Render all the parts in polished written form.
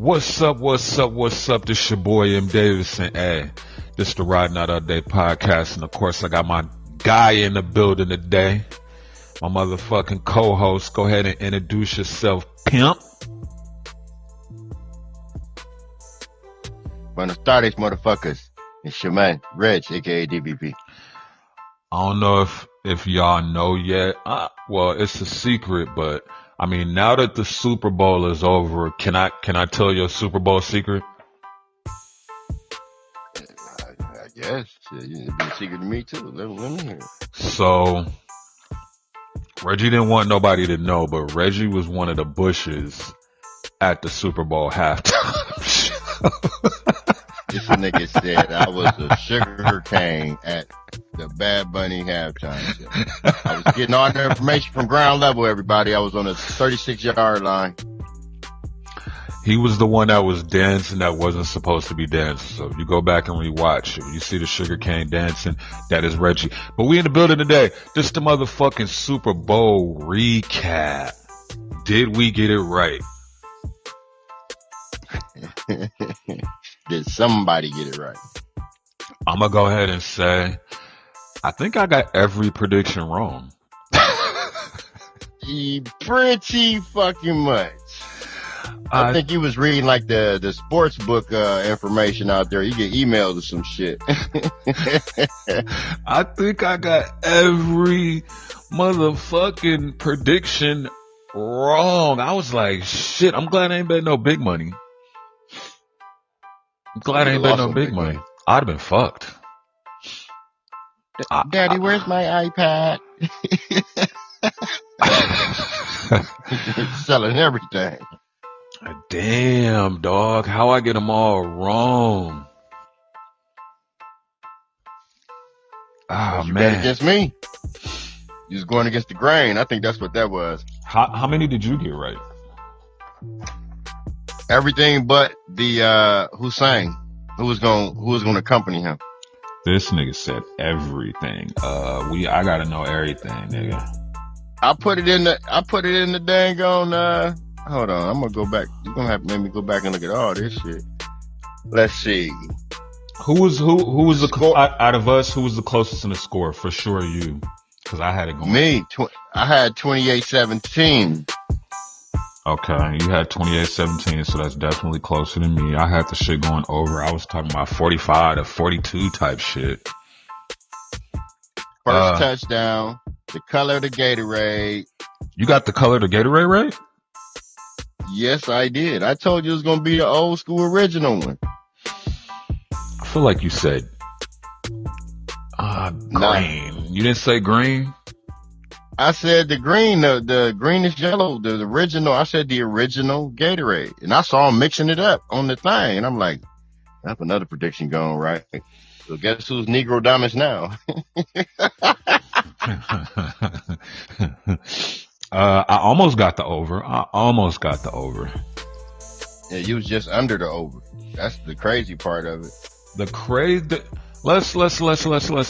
What's up? This your boy M. Davidson. Hey, this the Riding Out All Day podcast. And of course, I got my guy in the building today. My motherfucking co-host. Go ahead and introduce yourself, pimp. Buenos tardes, motherfuckers. It's your man, Reg, aka DBP. I don't know if y'all know yet. Well, it's a secret, but I mean, now that the Super Bowl is over, can I tell you a Super Bowl secret? I guess. It'd be a secret to me, too. Let me hear it. So, Reggie didn't want nobody to know, but Reggie was one of the Bushes at the Super Bowl halftime show. This nigga said I was a sugar cane at the Bad Bunny halftime show. I was getting all the information from ground level, everybody. I was on a 36-yard line. He was the one that was dancing that wasn't supposed to be dancing. So if you go back and rewatch, if you see the sugar cane dancing, that is Reggie. But we in the building today. This is the motherfucking Super Bowl recap. Did we get it right? Did somebody get it right? I'm going to go ahead and say, I think I got every prediction wrong. Pretty fucking much. I think you was reading like the sports book information out there. You get emailed or some shit. I think I got every motherfucking prediction wrong. I was like, shit, I'm glad I ain't bet no big money. I'm glad I ain't bet no big money. I'd have been fucked. Daddy, where's my iPad? Selling everything. Damn, dog. How I get them all wrong? You man. bet against me. You was going against the grain. I think that's what that was. How many did you get right? Everything but the who sang. Who was gonna accompany him? This nigga said everything. I gotta know everything, nigga. I put it in the dang on hold on, I'm gonna go back. You're gonna have to make me go back and look at all this shit. Let's see. Who was the out of us? Who was the closest in the score? For sure, you, because I had it going. Me. I had 28-17. Okay, you had 28-17, so that's definitely closer than me. I had the shit going over. I was talking about 45 to 42 type shit. First touchdown, the color of the Gatorade. You got the color of the Gatorade right? Yes, I did. I told you it was going to be the old school original one. I feel like you said green. You didn't say green? I said the green, the greenish yellow, the original. I said the original Gatorade. And I saw him mixing it up on the thing. And I'm like, that's another prediction going right. So guess who's Negro Dominus now? I almost got the over. Yeah, you was just under the over. That's the crazy part of it. Let's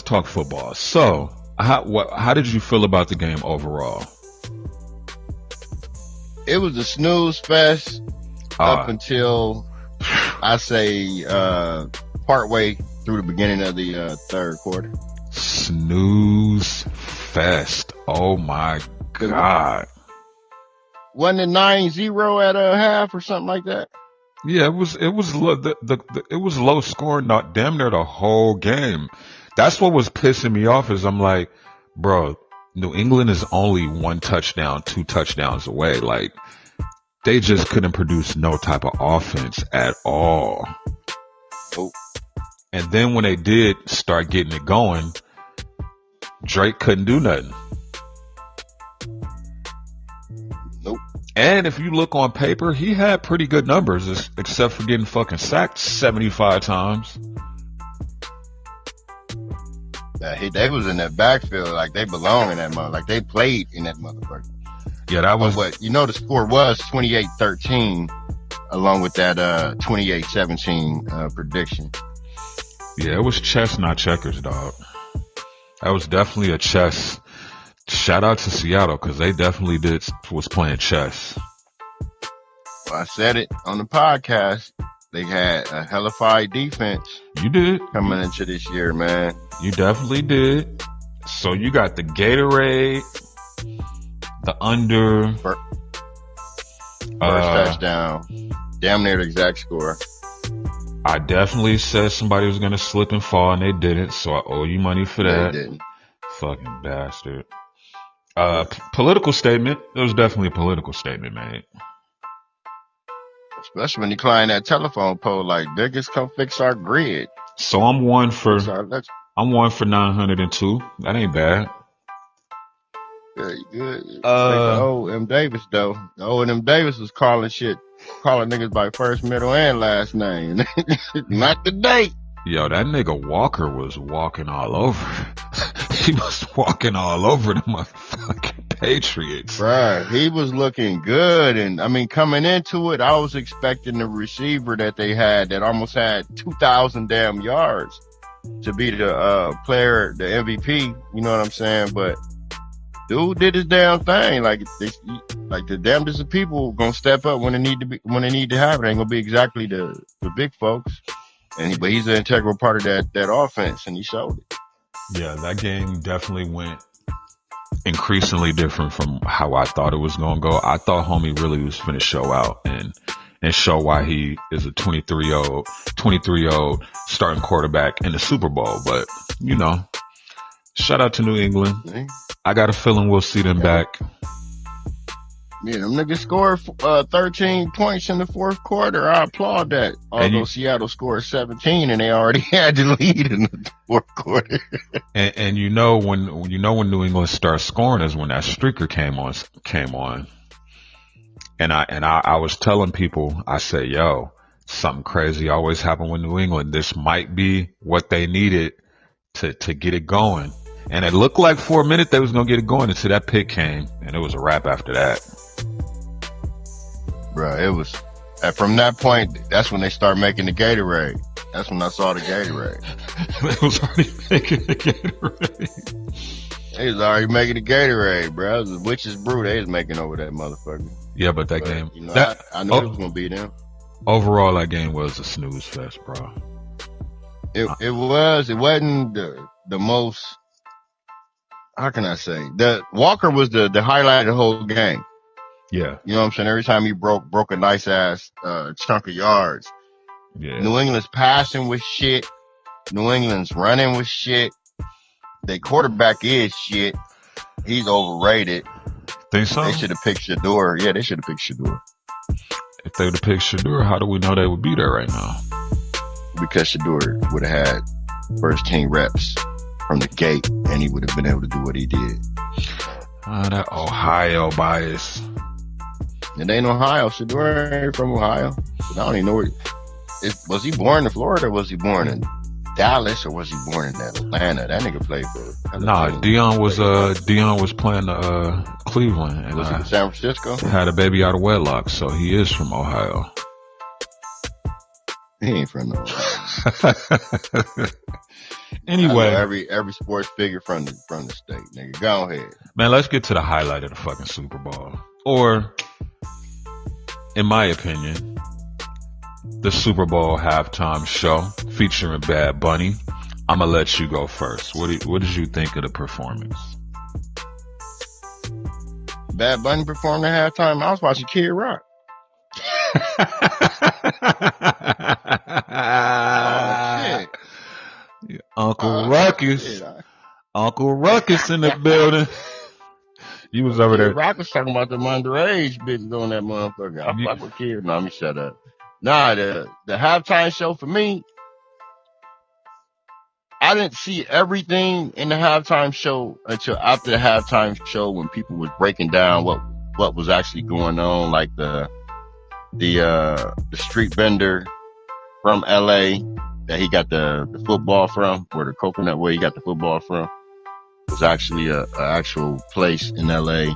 talk football. So, how did you feel about the game overall? It was a snooze fest up until I say partway through the beginning of the third quarter. Snooze fest. Oh my God. Wasn't it 9-0 at a half or something like that? Yeah, it was it was low scoring, not damn near the whole game. That's what was pissing me off. Is I'm like, bro, New England is only 1 touchdown, 2 touchdowns away. Like, they just couldn't produce no type of offense at all. Oh. And then when they did start getting it going, Drake couldn't do nothing. Nope. And if you look on paper, he had pretty good numbers, except for getting fucking sacked 75 times. They was in that backfield like they belong in that mother. Like they played in that motherfucker. Yeah, that was what the score was 28-13, along with that 28-17 prediction. Yeah, it was chess, not checkers, dog. That was definitely a chess. Shout out to Seattle, because they definitely was playing chess. I said it on the podcast. They had a hellified defense. You did. Coming into this year, man. You definitely did. So you got the Gatorade, the under. First touchdown. Damn near the exact score. I definitely said somebody was going to slip and fall, and they didn't, so I owe you money for that. They didn't. Fucking bastard. Political statement. It was definitely a political statement, man. Especially when you climb that telephone pole like, niggas come fix our grid. So I'm one for 902. That ain't bad. Good, good. The old M. Davis, though. The old M. Davis was calling niggas by first, middle, and last name. Not today. Yo, that nigga Walker was walking all over. He was walking all over the motherfucking Patriots. Right. He was looking good. And, I mean, coming into it, I was expecting the receiver that they had that almost had 2,000 damn yards to be the player, the MVP. You know what I'm saying? But dude did his damn thing. Like the damnedest of people gonna step up when they need to happen. It ain't gonna be exactly the big folks. But he's an integral part of that offense, and he showed it. Yeah, that game definitely went increasingly different from how I thought it was gonna go. I thought homie really was finna show out and show why he is a 23-year-old starting quarterback in the Super Bowl. But you know, shout out to New England. See? I got a feeling we'll see them back. Yeah, them niggas scored 13 points in the fourth quarter. I applaud that. Although Seattle scored 17 and they already had the lead in the fourth quarter. and you know when New England starts scoring is when that streaker came on. And I was telling people, I said, yo, something crazy always happened with New England. This might be what they needed to get it going. And it looked like for a minute they was going to get it going until that pick came, and it was a wrap after that. Bro, it was, from that point, that's when they started making the Gatorade. That's when I saw the Gatorade. They was already making the Gatorade. They was already making the Gatorade, bro. It was the witch's brew they was making over that motherfucker. Yeah, but that game, you know, I knew it was going to be them. Overall, that game was a snooze fest, bro. It wasn't the most, how can I say? The Walker was the highlight of the whole game. Yeah. You know what I'm saying? Every time he broke a nice ass chunk of yards. Yeah. New England's passing with shit. New England's running with shit. Their quarterback is shit. He's overrated. Think so? They should have picked Shador. Yeah, they should have picked Shador. If they would have picked Shador, how do we know they would be there right now? Because Shador would have had first team reps from the gate, and he would have been able to do what he did. That Ohio bias. It ain't Ohio. Shador ain't from Ohio. I don't even know where. Was he born in Florida, or was he born in Dallas, or was he born in Atlanta? That nigga played for. Nah, Dion was playing Cleveland, and was he in San Francisco? Had a baby out of wedlock, so he is from Ohio. He ain't from Ohio. Anyway, every sports figure from the state, nigga. Go ahead, man. Let's get to the highlight of the fucking Super Bowl, or, in my opinion, the Super Bowl halftime show featuring Bad Bunny. I'm gonna let you go first. What did you think of the performance? Bad Bunny performed at halftime. I was watching Kid Rock. Uncle Ruckus. Uncle Ruckus in the building. You was over there. Rock was talking about the underage bitches on that motherfucker. I fuck with kids. No, let me shut up. Nah, the halftime show for me, I didn't see everything in the halftime show until after the halftime show when people was breaking down what was actually going on, like the street vendor from LA that he got the football from, or the coconut where he got the football from, was actually a actual place in LA.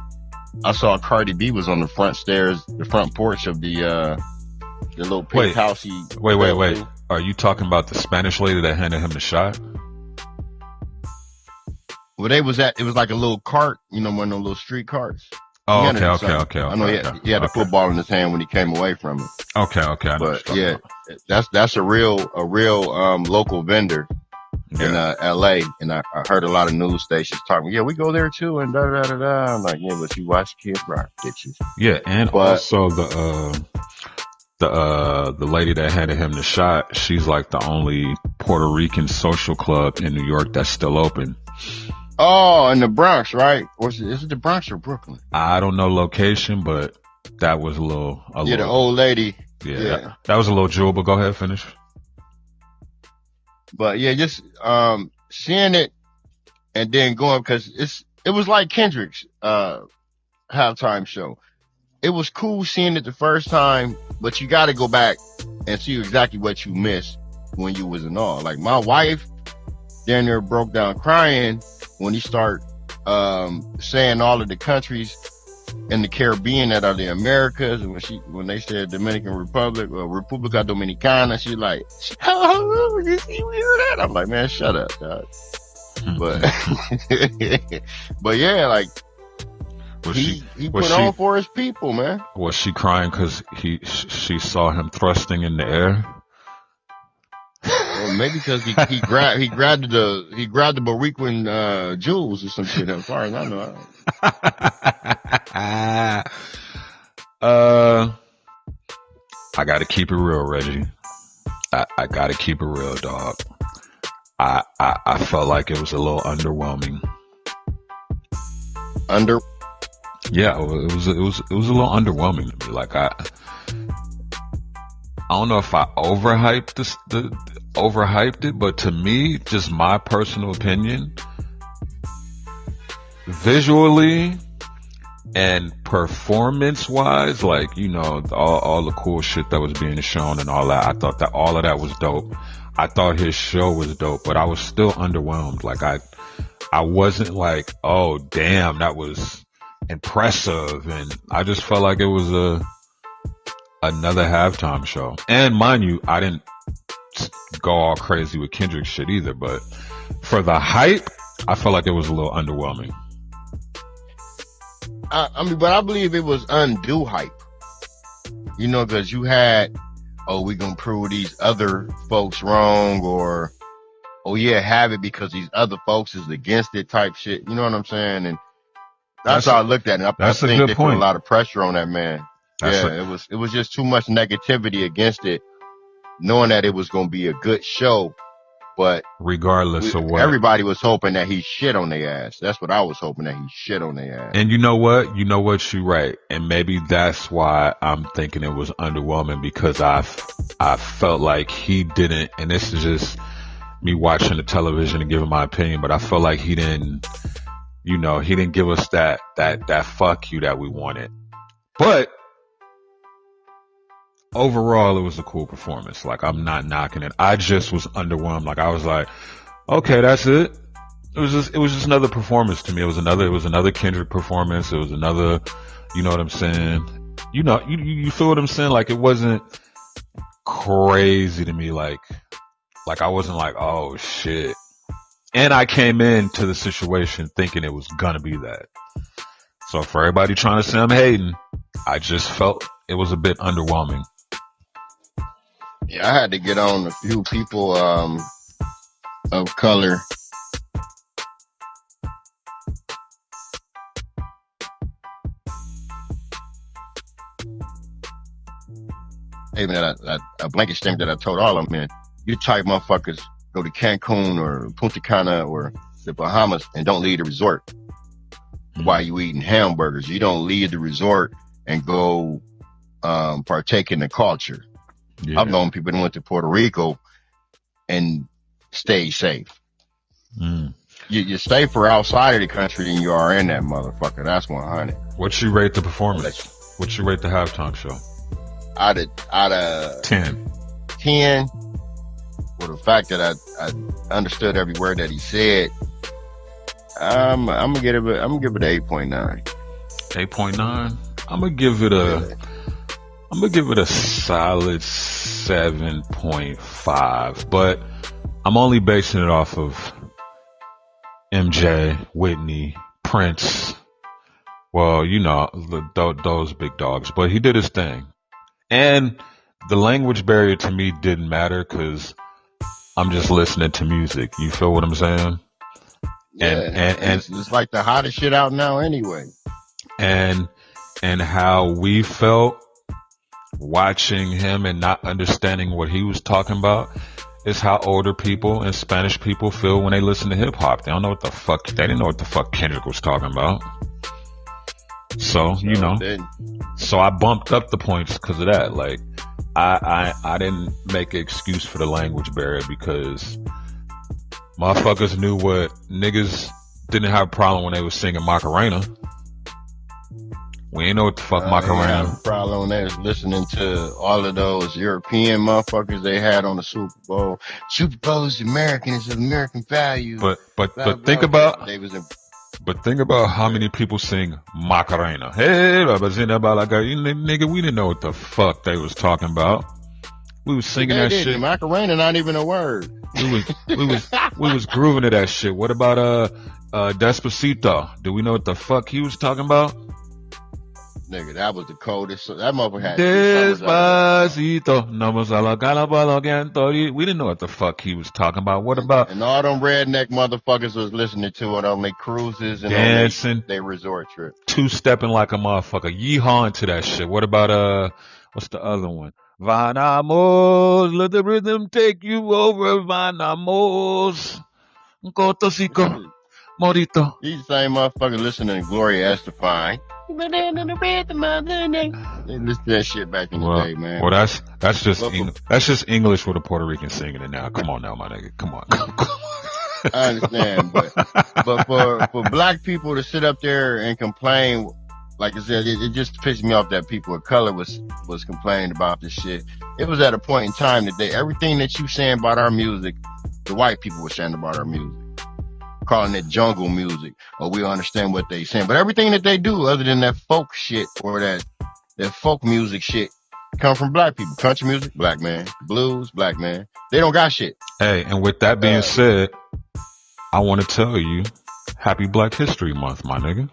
I saw Cardi B was on the front porch of the little pink house. Wait. Are you talking about the Spanish lady that handed him the shot? Well, it was like a little cart, you know, one of those little street carts. He Oh, okay, handed it okay, something. okay, I know okay, okay, he had the okay, football in his hand when he came away from it. okay, okay. I know what But you're yeah, talking about. that's a real local vendor in Yeah, LA, and I heard a lot of news stations talking. Yeah, we go there too, and da da da da. I'm like, yeah, but you watch Kid Rock, bitches. yeah, and But also the lady that handed him the shot, she's like the only Puerto Rican social club in New York that's still open. oh, in the Bronx, right? Or is it the Bronx or Brooklyn? I don't know location, but that was a Yeah, the little, old lady. yeah, Yeah. that was a little jewel. But go ahead, finish. But yeah, just seeing it and then going, because it was like Kendrick's halftime show. It was cool seeing it the first time, but you got to go back and see exactly what you missed when you was in awe. Like my wife down there broke down crying when he started saying all of the countries in the Caribbean that are the Americas, and when they said Dominican Republic or Republica Dominicana, she like, oh, you see me hear that? I'm like, man, shut up, dog. But but yeah, like he put on for his people, man. Was she crying because she saw him thrusting in the air? Well, maybe because he grabbed the Boricuan jewels or some shit. As far as I know. I gotta keep it real, Reggie. I gotta keep it real, dog. I felt like it was a little underwhelming. Yeah, it was a little underwhelming to me. Like I don't know if I overhyped it, but to me, just my personal opinion, visually and performance wise, like, you know, all the cool shit that was being shown and all that, I thought that all of that was dope. I thought his show was dope, but I was still underwhelmed. Like I wasn't like, oh damn, that was impressive, and I just felt like it was another halftime show. And mind you, I didn't go all crazy with Kendrick shit either, but for the hype, I felt like it was a little underwhelming. I mean, but I believe it was undue hype. You know, because you had, oh, we gonna prove these other folks wrong, or, oh yeah, have it because these other folks is against it type shit. You know what I'm saying? And that's how I looked at it. I think they put a lot of pressure on that man. It was just too much negativity against it, knowing that it was gonna be a good show. But regardless of what, everybody was hoping that he shit on their ass. That's what I was hoping, that he shit on their ass. And you know what? You're right. And maybe that's why I'm thinking it was underwhelming, because I felt like he didn't, and this is just me watching the television and giving my opinion, but I felt like he didn't, you know, he didn't give us that fuck you that we wanted. But overall, it was a cool performance. Like, I'm not knocking it. I just was underwhelmed. Like, I was like, okay, that's it. It was just another performance to me. It was another Kendrick performance. It was another, you know what I'm saying? You know, you feel what I'm saying? Like, it wasn't crazy to me. Like I wasn't like, oh shit. And I came into the situation thinking it was gonna be that. So for everybody trying to say I'm hating, I just felt it was a bit underwhelming. Yeah, I had to get on a few people of color. Hey man, a blanket statement that I told all of them, man, you type motherfuckers go to Cancun or Punta Cana or the Bahamas and don't leave the resort while you eating hamburgers. You don't leave the resort and go partake in the culture. Yeah. I've known people that went to Puerto Rico and stayed safe. You're safer outside of the country than you are in that motherfucker. That's 100. What you rate the performance? What you rate the halftime show? Out of 10. 10. Well, the fact that I understood every word that he said, I'm gonna give it 8.9. 8.9. I'm gonna give it a solid 7.5, but I'm only basing it off of MJ, Whitney, Prince, Well, those big dogs, but he did his thing. And the language barrier to me didn't matter because I'm just listening to music. You feel what I'm saying? Yeah, and it's like the hottest shit out now anyway. And how we felt watching him and not understanding what he was talking about is how older people and Spanish people feel when they listen to hip hop. They didn't know what the fuck Kendrick was talking about. So, so I bumped up the points because of that. Like, I didn't make an excuse for the language barrier because motherfuckers knew what niggas didn't have a problem when they was singing Macarena. We ain't know what the fuck Macarena. The problem there is listening to all of those European motherfuckers they had on the Super Bowl. Super Bowl is American, it's an American value. But think about how many people sing Macarena. Hey, nigga, we didn't know what the fuck they was talking about. We was singing that shit. Macarena not even a word. We was grooving to that shit. What about Despacito? Do we know what the fuck he was talking about? Nigga, that was the coldest. That motherfucker had Despacito. We didn't know what the fuck he was talking about. What about? And all them redneck motherfuckers was listening to it on their cruises and dancing, on their resort trip. Two-stepping like a motherfucker. Yeehawing to that shit. What about, what's the other one? Vanamos, let the rhythm take you over. Vanamos. Cotosico. Morito. These same motherfuckers listening to Gloria Estefan. They listened to that shit back in the day, man. Well, that's just English with a Puerto Rican singing it now. Come on now, my nigga. Come on. I understand, but for black people to sit up there and complain, like I said, it just pissed me off that people of color was complaining about this shit. It was at a point in time that everything that you saying about our music, the white people were saying about our music. Calling it jungle music, or we understand what they saying. But everything that they do, other than that folk shit or that folk music shit, come from black people. Country music, black man. Blues, black man. They don't got shit. Hey, and with that being said, I want to tell you, Happy Black History Month, my nigga.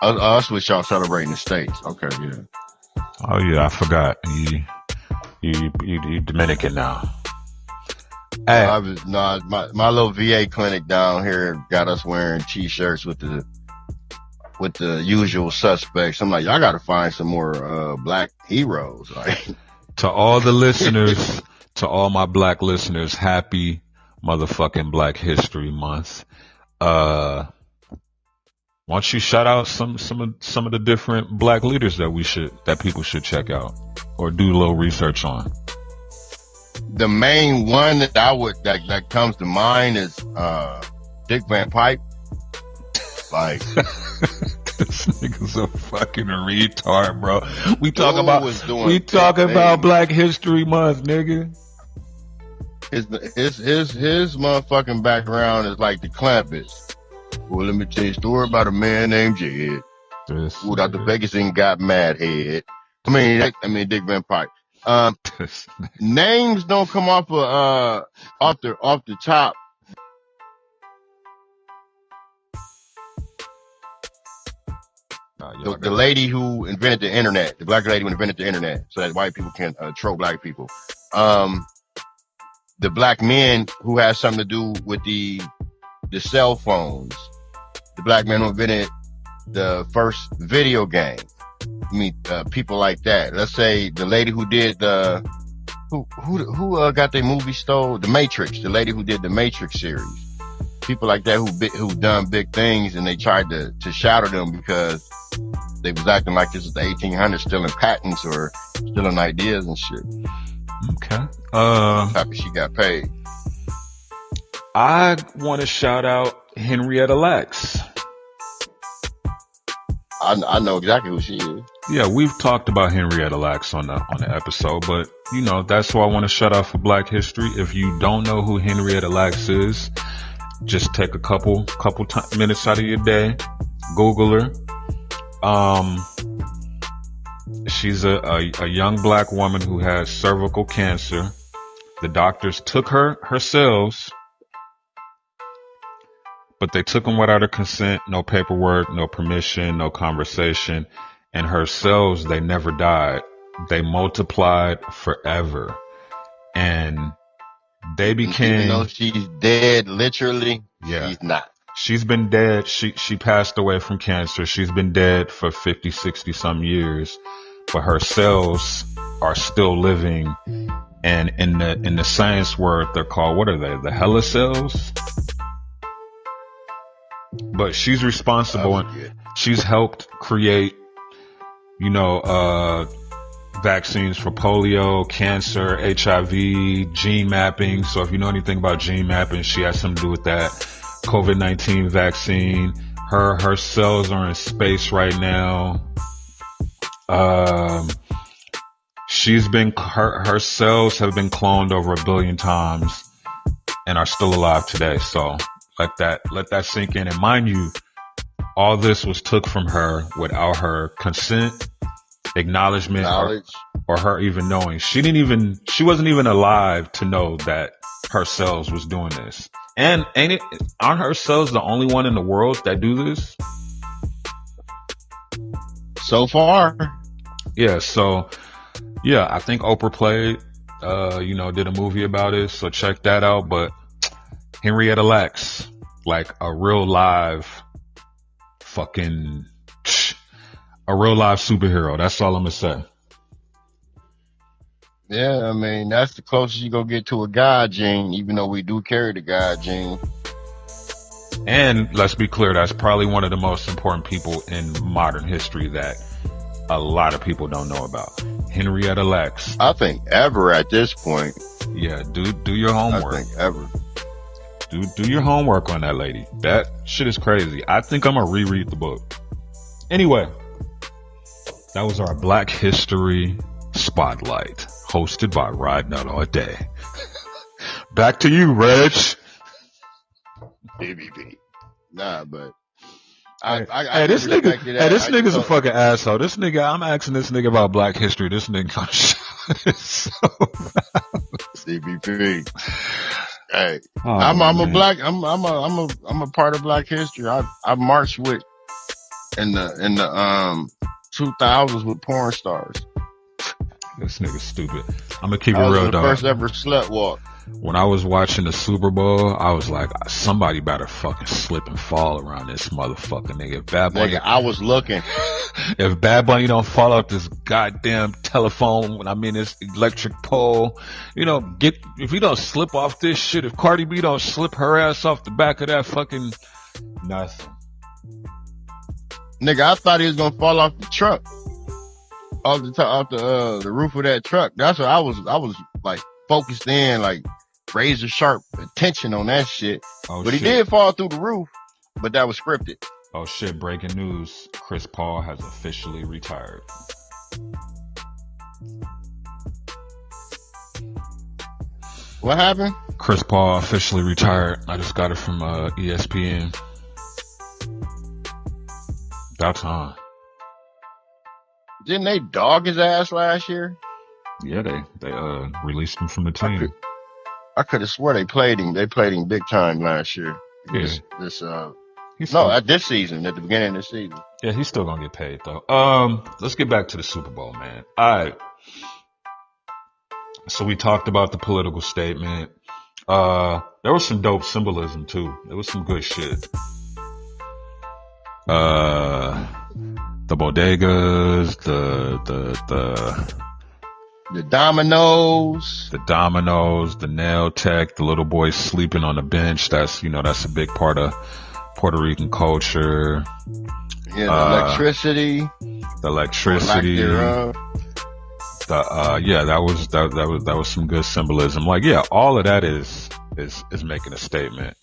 Us with y'all celebrating the States. Okay, yeah. Oh yeah, I forgot. You Dominican now. Hey. My little VA clinic down here got us wearing t-shirts with the usual suspects. I'm like, y'all got to find some more black heroes. Like, to all the listeners, to all my black listeners, happy motherfucking Black History Month. Why don't you shout out some of the different black leaders that people should check out or do a little research on? The main one that comes to mind is Dick Van Pipe. Like, this nigga's a fucking retard, bro. We talk about Black History Month, nigga. His motherfucking background is like the Clampets. Well, let me tell you a story about a man named Jed. Who Dr. Vegas and got mad head. I mean Dick Van Pipe. Names don't come off the top. The lady who invented the internet, the black lady who invented the internet, so that white people can troll black people. The black men who has something to do with the cell phones. The black man who invented the first video game. I mean, people like that. Let's say the lady who did who got their movie stole? The Matrix. The lady who did the Matrix series. People like that who done big things, and they tried to shadow them because they was acting like this is the 1800s, stealing patents or stealing ideas and shit. Okay. Happy she got paid. I want to shout out Henrietta Lacks. I know exactly who she is. Yeah, we've talked about Henrietta Lacks on the episode, but that's why I want to shout out for Black History. If you don't know who Henrietta Lacks is, just take a couple minutes out of your day, Google her. She's a young black woman who has cervical cancer. The doctors took her cells, but they took them without her consent, no paperwork, no permission, no conversation. And her cells, they never died. They multiplied forever. And they became... Even though she's dead, literally, she's not. She's been dead. She passed away from cancer. She's been dead for 50, 60 some years. But her cells are still living. And in the science word, they're called, what are they? The HeLa cells? But she's responsible and she's helped create, vaccines for polio, cancer, HIV, gene mapping. So if you know anything about gene mapping, she has something to do with that. COVID-19 vaccine. Her cells are in space right now. Her cells have been cloned over 1 billion times and are still alive today. So let that sink in. And mind you, all this was took from her without her consent, acknowledgement, or her even knowing. She wasn't even alive to know that her cells was doing this. And aren't her cells the only one in the world that do this? So far. Yeah, so I think Oprah played, did a movie about it, so check that out. But Henrietta Lacks, like a real live superhero. That's all I'm gonna say. Yeah, I mean, that's the closest you gonna get to a God gene, even though we do carry the God gene. And let's be clear, that's probably one of the most important people in modern history that a lot of people don't know about. Henrietta Lacks. I think ever at this point. Yeah, do your homework. I think ever. Do your homework on that lady. That shit is crazy. I think I'm gonna reread the book. Anyway, that was our Black History Spotlight, hosted by RIDINOUTALLDAY. Back to you, Reg. BBB. Nah, but this nigga's a fucking asshole. This nigga, I'm asking this nigga about Black history. This nigga gonna shut it so CBP. Hey, I'm a part of Black history. I marched with in the 2000s with porn stars. This nigga's stupid. I'm gonna keep it real, dog. First ever slut walk. When I was watching the Super Bowl, I was like, somebody better fucking slip and fall around this motherfucker, nigga. If Bad Bunny, I was looking. If Bad Bunny don't fall off this goddamn telephone when I'm in this electric pole, if he don't slip off this shit, if Cardi B don't slip her ass off the back of that fucking nothing. Nigga, I thought he was gonna fall off the truck. Off the roof of that truck. That's what I was like focused in, like razor sharp attention on that shit. But he did fall through the roof, but that was scripted. Oh shit, breaking news. Chris Paul has officially retired. What happened? Chris Paul officially retired. I just got it from ESPN. That's on. Didn't they dog his ass last year? Yeah, they released him from the team. I could have swore they played him. They played him big time last year. Yeah. At this season, at the beginning of the season. Yeah, he's still gonna get paid though. Let's get back to the Super Bowl, man. Alright. So we talked about the political statement. There was some dope symbolism too. There was some good shit. The bodegas, the dominoes, the nail tech, the little boy sleeping on the bench. That's a big part of Puerto Rican culture. Yeah, the electricity. That was some good symbolism. Like, yeah, all of that is making a statement.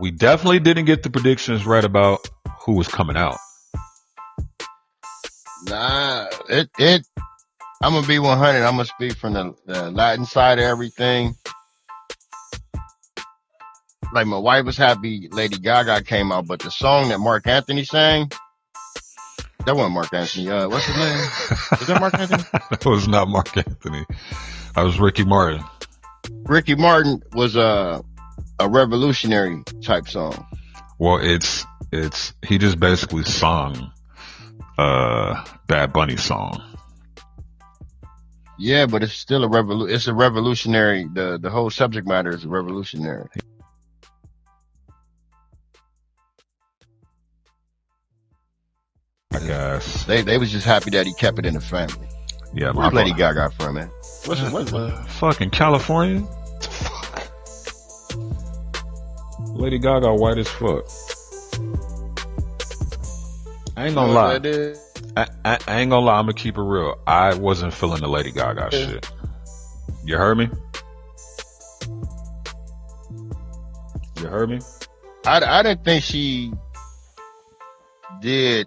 We definitely didn't get the predictions right about who was coming out. Nah, I'm gonna be 100. I'm gonna speak from the Latin side of everything. Like, my wife was happy Lady Gaga came out, but the song that Mark Anthony sang, that wasn't Mark Anthony. What's his name? Is that Mark Anthony? That was not Mark Anthony. That was Ricky Martin. Ricky Martin was a revolutionary type song. Well, he just basically sung Bad Bunny song. Yeah, but it's still it's a revolutionary. The whole subject matter is revolutionary. I guess they was just happy that he kept it in the family. Yeah, where's Lady Gaga from, man? What's fucking California? Lady Gaga white as fuck. I ain't gonna lie. I ain't gonna lie. I'm gonna keep it real. I wasn't feeling the Lady Gaga shit. You heard me? You heard me? I didn't think she did.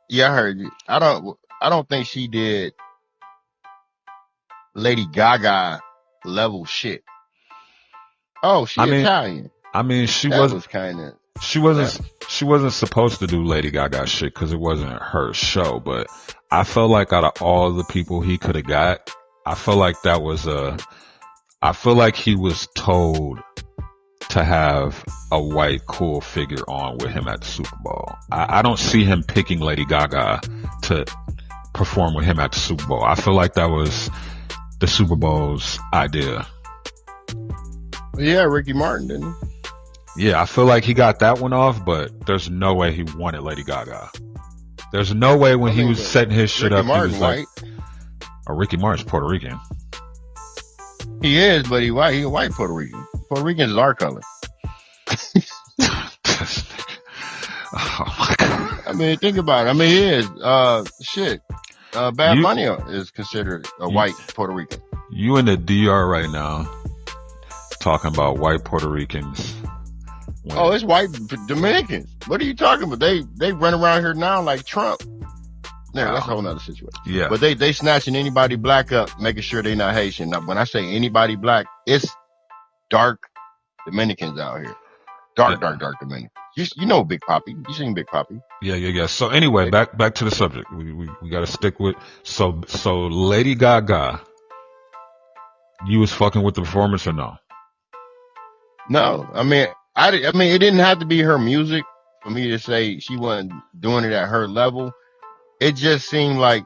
Yeah, I heard you. I don't think she did Lady Gaga level shit. Oh, Italian. I mean, she wasn't supposed to do Lady Gaga shit because it wasn't her show. But I felt like out of all the people he could have got, I feel like he was told to have a white cool figure on with him at the Super Bowl. I don't see him picking Lady Gaga to perform with him at the Super Bowl. I feel like that was the Super Bowl's idea. Yeah, Ricky Martin, didn't he? Yeah, I feel like he got that one off, but there's no way he wanted Lady Gaga. There's no way when he was setting his shit up, Martin he was like, Ricky Martin's Puerto Rican. He is, but he's white. He's a white Puerto Rican. Puerto Ricans is our color. Oh my God. I mean, think about it. I mean, he is. Bad Bunny is considered a white Puerto Rican. You in the DR right now talking about white Puerto Ricans. Oh, it's white Dominicans. What are you talking about? They run around here now like Trump. Now, that's a whole nother situation. Yeah. But they snatching anybody black up, making sure they not Haitian. Now, when I say anybody black, it's dark Dominicans out here. Dark Dominicans. You know Big Papi. You seen Big Papi. Yeah. So anyway, back to the subject. We gotta stick with, so Lady Gaga, you was fucking with the performance or no? No. I mean, it didn't have to be her music for me to say she wasn't doing it at her level. It just seemed like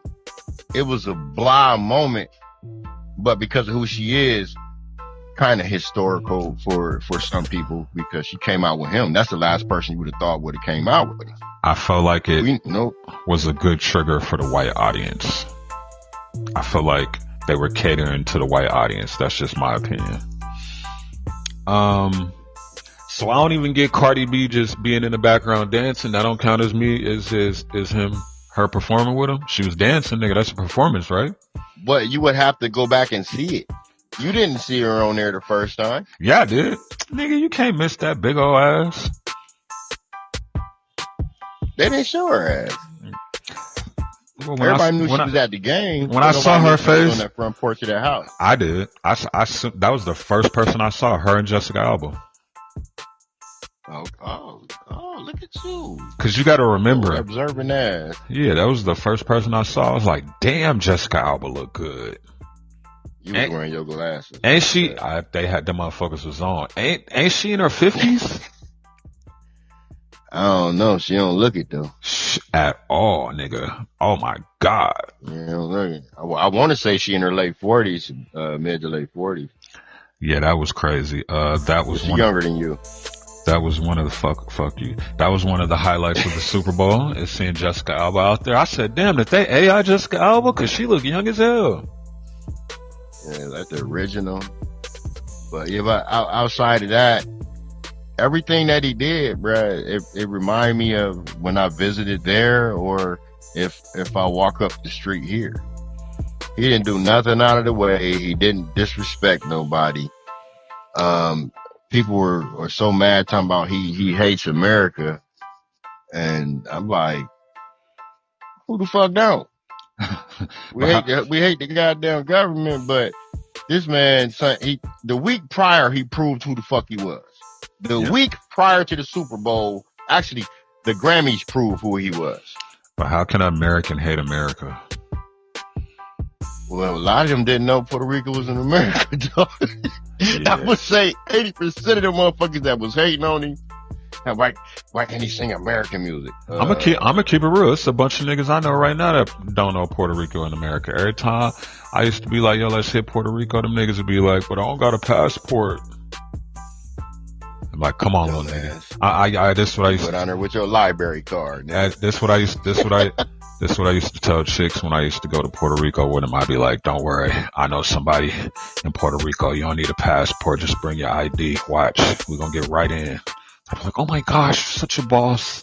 it was a blah moment, but because of who she is, kind of historical for some people because she came out with him. That's the last person you would have thought would have came out with him. I felt like it was a good trigger for the white audience. I feel like they were catering to the white audience. That's just my opinion. So I don't even get Cardi B just being in the background dancing. That don't count as her performing with him. She was dancing, nigga. That's a performance, right? But you would have to go back and see it. You didn't see her on there the first time. Yeah, I did. Nigga, you can't miss that big old ass. They didn't show her ass. Well, everybody knew she was at the game. When I saw her face on that front porch of that house, I did. That was the first person I saw. Her and Jessica Alba. Oh, look at you. Cause you gotta remember. Observing ass. Yeah, that was the first person I saw. I was like, damn, Jessica Alba look good. You was wearing your glasses. Ain't she? They had them motherfuckers was on. Ain't she in her 50s? I don't know. She don't look it though. At all, nigga. Oh my God. Yeah, don't look it. I want to say she in her late 40s, mid to late 40s. Yeah, that was crazy. That was younger than you. That was one of the fuck you. That was one of the highlights of the Super Bowl is seeing Jessica Alba out there. I said, damn, did they AI Jessica Alba? Cause she look young as hell. Yeah, that's the original. But yeah, but outside of that, everything that he did, bruh, it reminded me of when I visited there, or if I walk up the street here. He didn't do nothing out of the way. He didn't disrespect nobody. People were so mad talking about he hates America, and I'm like, who the fuck don't? We hate the goddamn government, but this man, the week prior, he proved who the fuck he was. The week prior to the Super Bowl, actually, the Grammys proved who he was. But how can an American hate America? Well, a lot of them didn't know Puerto Rico was in America, dog. I would say 80% of the motherfuckers that was hating on him, why can't he sing American music? I'm gonna keep it real. It's a bunch of niggas I know right now that don't know Puerto Rico and America. Every time I used to be like, yo, let's hit Puerto Rico, them niggas would be like, but I don't got a passport. I'm like, come on, little nigga. This what I used to put on her with your library card. This what I used to tell chicks when I used to go to Puerto Rico with them. I'd be like, don't worry, I know somebody in Puerto Rico. You don't need a passport. Just bring your ID. Watch, we're gonna get right in. I'm like, oh my gosh, you're such a boss.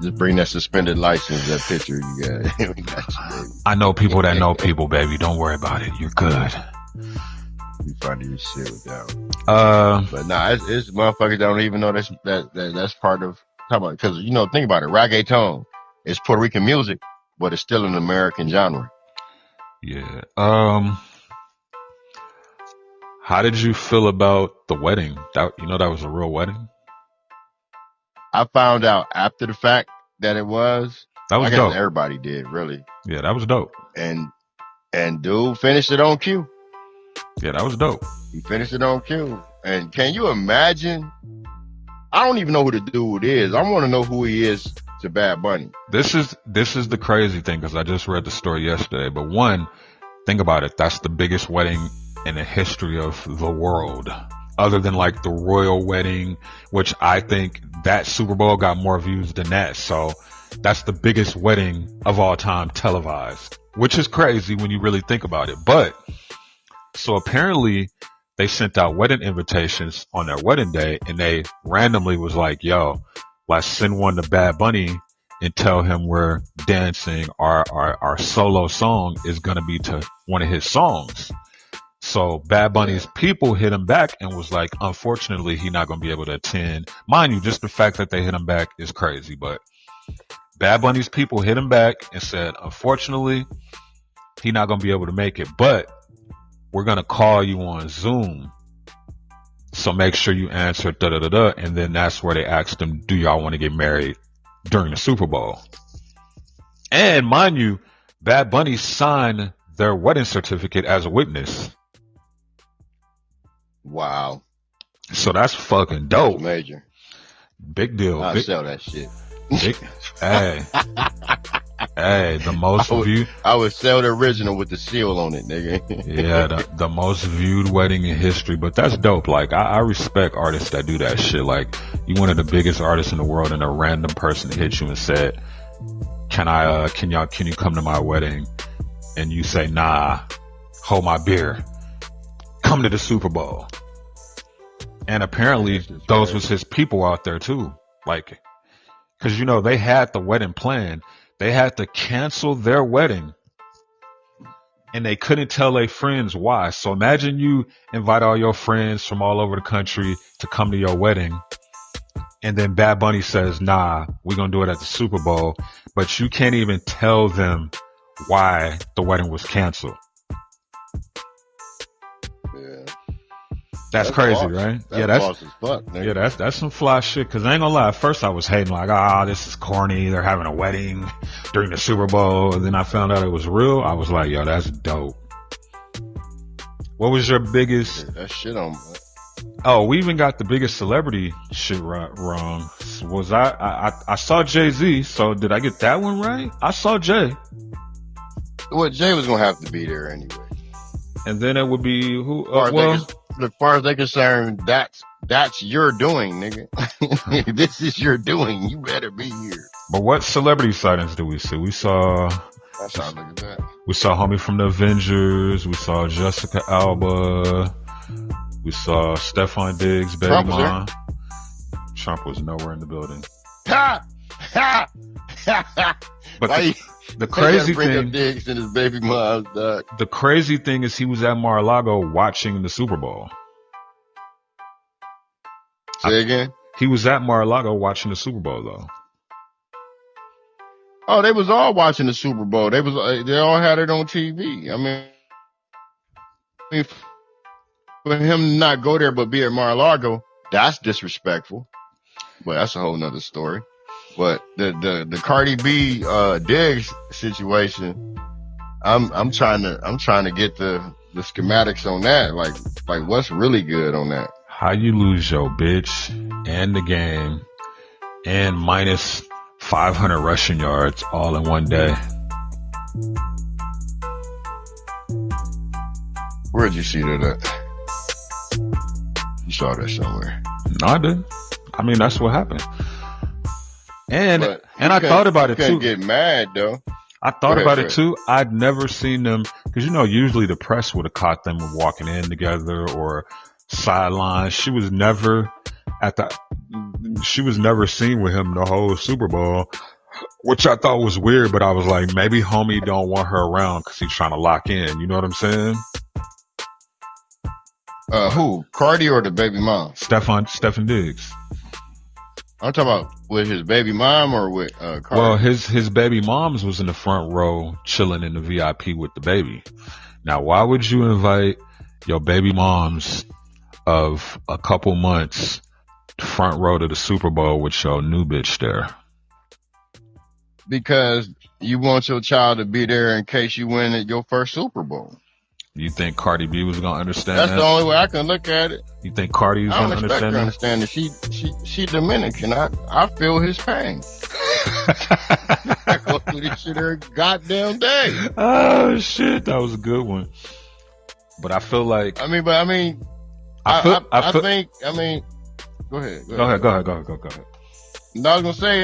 Just bring that suspended license, that picture you got. We got you, baby. I know people that know people, baby. Don't worry about it. You're good. You funny as shit with that one. But nah, it's motherfuckers don't even know that's part of, because, think about it. Reggaeton is Puerto Rican music, but it's still an American genre. Yeah. How did you feel about the wedding? That was a real wedding? I found out after the fact that it was. That was I guess dope. Everybody did, really. Yeah, that was dope. And dude finished it on cue. Yeah, that was dope. He finished it on cue. And can you imagine? I don't even know who the dude is. I want to know who he is to Bad Bunny. This is the crazy thing, because I just read the story yesterday. But one, think about it. That's the biggest wedding in the history of the world, other than like the royal wedding, which I think that Super Bowl got more views than that. So that's the biggest wedding of all time televised, which is crazy when you really think about it. But so apparently they sent out wedding invitations on their wedding day, and they randomly was like, yo, let's send one to Bad Bunny and tell him we're dancing. Our solo song is going to be to one of his songs. So Bad Bunny's people hit him back and was like, unfortunately, he's not going to be able to attend. Mind you, just the fact that they hit him back is crazy. But Bad Bunny's people hit him back and said, unfortunately, he's not going to be able to make it. But we're going to call you on Zoom. So make sure you answer, da-da-da-da. And then that's where they asked him, do y'all want to get married during the Super Bowl? And mind you, Bad Bunny signed their wedding certificate as a witness. Wow. So that's fucking dope. That's major. Big deal. I'll sell that shit. Hey, the most viewed. I would sell the original with the seal on it, nigga. Yeah, the most viewed wedding in history. But that's dope. Like, I respect artists that do that shit. Like, you one of the biggest artists in the world, and a random person hit you and said, can you come to my wedding? And you say, nah, hold my beer. Come to the Super Bowl. And apparently those was his people out there too. Like, cause they had the wedding planned. They had to cancel their wedding, and they couldn't tell their friends why. So imagine you invite all your friends from all over the country to come to your wedding, and then Bad Bunny says, nah, we're going to do it at the Super Bowl, but you can't even tell them why the wedding was canceled. Yeah. That's crazy, boss. Right? That's boss as fuck, nigga. Yeah, that's some fly shit. Cause I ain't gonna lie. At first I was hating like, this is corny. They're having a wedding during the Super Bowl. And then I found out it was real. I was like, yo, that's dope. What was your biggest? Yeah, that shit on. Oh, we even got the biggest celebrity shit wrong. Was I saw Jay-Z. So did I get that one right? I saw Jay. Well, Jay was gonna have to be there anyway. And then it would be who? As far as they're concerned, that's your doing, nigga. This is your doing. You better be here. But what celebrity sightings do we see? We saw. That's how I look at that. We saw homie from the Avengers. We saw Jessica Alba. We saw Stephon Diggs, baby mom. Trump was nowhere in the building. Ha! Ha! But the crazy thing, Diggs and his baby mom's dog. The crazy thing is he was at Mar-a-Lago watching the Super Bowl. Say again? He was at Mar-a-Lago watching the Super Bowl though. Oh, they was all watching the Super Bowl. They all had it on TV. I mean, for him to not go there but be at Mar-a-Lago, that's disrespectful. But that's a whole nother story. But the Cardi B Diggs situation, I'm trying to get the schematics on that. Like what's really good on that? How you lose your bitch and the game and minus 500 rushing yards all in one day? Where'd you see that at? You saw that somewhere. No, I didn't. I mean, that's what happened. And I thought about it too. You couldn't get mad though. I thought about it too. I'd never seen them, because usually the press would have caught them walking in together or sideline. She was never seen with him the whole Super Bowl, which I thought was weird, but I was like, maybe homie don't want her around because he's trying to lock in. You know what I'm saying? Who? Cardi or the baby mom? Stefan Diggs. I'm talking about with his baby mom or with Cardi? Well, his baby mom's was in the front row chilling in the VIP with the baby. Now, why would you invite your baby moms of a couple months front row to the Super Bowl with your new bitch there? Because you want your child to be there in case you win at your first Super Bowl. You think Cardi B was gonna understand That's that? the only way I can look at it. You think Cardi was gonna understand that? I don't expect her to understand that. She Dominican. I feel his pain. I go through this shit every goddamn day. Oh shit, that was a good one. But I feel like I think. Go ahead. Go ahead. No, I was gonna say.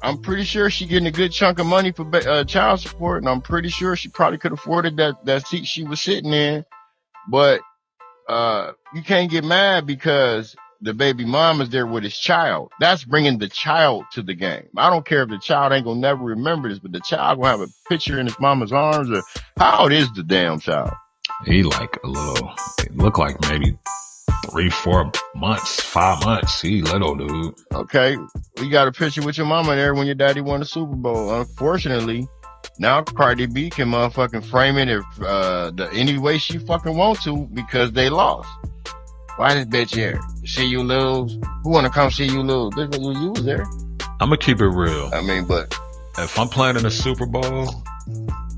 I'm pretty sure she getting a good chunk of money for child support, and I'm pretty sure she probably could afford that seat she was sitting in. But you can't get mad because the baby mom is there with his child. That's bringing the child to the game. I don't care if the child ain't gonna never remember this, but the child gonna have a picture in his mama's arms. Or how old is the damn child? He like a little. It looked like maybe 3-4 months, 5 months. He little dude. Okay, we got a picture with your mama there when your daddy won the Super Bowl. Unfortunately, now Cardi B can motherfucking frame it if any way she fucking want to because they lost. Why this bitch here? See you lose? Who wanna come see you lose? Bitch, you was there. I'm gonna keep it real. But if I'm playing in a Super Bowl,